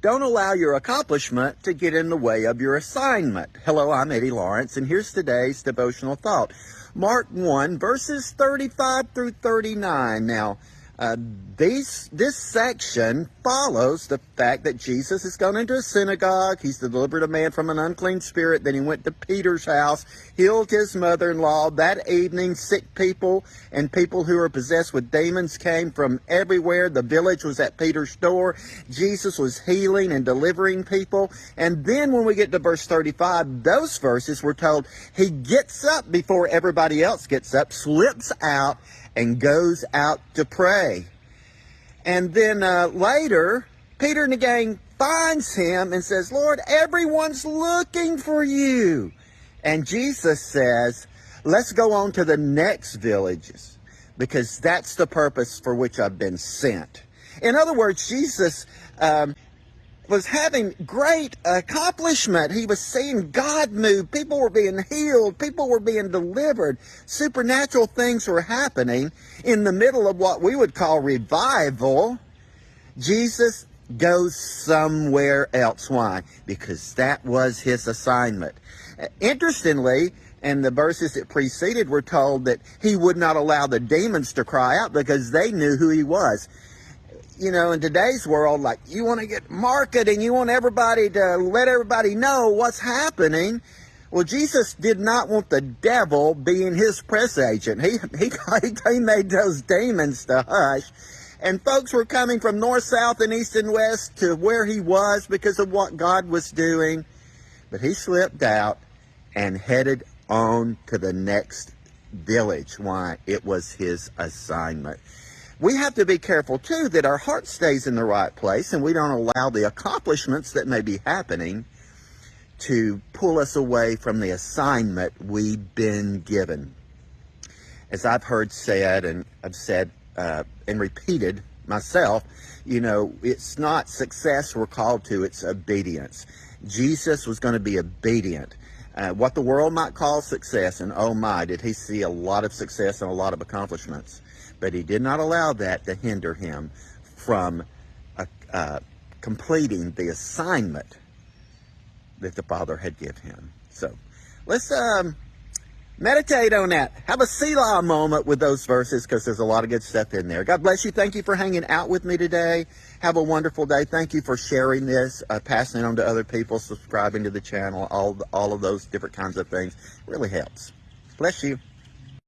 Don't allow your accomplishment to get in the way of your assignment. Hello, I'm Eddie Lawrence, and here's today's devotional thought. Mark 1, verses 35 through 39. Now, this section follows the fact that Jesus has gone into a synagogue. He's delivered a man from an unclean spirit. Then he went to Peter's house, healed his mother-in-law. That evening, sick people and people who were possessed with demons came from everywhere. The village was at Peter's door. Jesus was healing and delivering people. And then when we get to verse 35, those verses we're told he gets up before everybody else gets up, slips out, and goes out to pray. And then later, Peter and the gang finds him and says, Lord, everyone's looking for you. And Jesus says, let's go on to the next villages, because that's the purpose for which I've been sent. In other words, Jesus was having great accomplishment. He was seeing God move. People were being healed. People were being delivered. Supernatural things were happening in the middle of what we would call revival. Jesus goes somewhere else. Why? Because that was his assignment. Interestingly, in the verses that preceded, we're told that he would not allow the demons to cry out because they knew who he was. You know, in today's world, like, you want to get marketing, you want everybody to let everybody know what's happening. Well, Jesus did not want the devil being his press agent. He made those demons to hush. And folks were coming from north, south, and east and west to where he was because of what God was doing. But he slipped out and headed on to the next village. Why? It was his assignment. We have to be careful, too, that our heart stays in the right place and we don't allow the accomplishments that may be happening to pull us away from the assignment we've been given. As I've heard said, and I've said and repeated myself, you know, it's not success we're called to, it's obedience. Jesus was going to be obedient. What the world might call success, and oh my, did he see a lot of success and a lot of accomplishments. But he did not allow that to hinder him from completing the assignment that the Father had given him. So let's meditate on that. Have a Selah moment with those verses, because there's a lot of good stuff in there. God bless you. Thank you for hanging out with me today. Have a wonderful day. Thank you for sharing this, passing it on to other people, subscribing to the channel, all of those different kinds of things. It really helps. Bless you.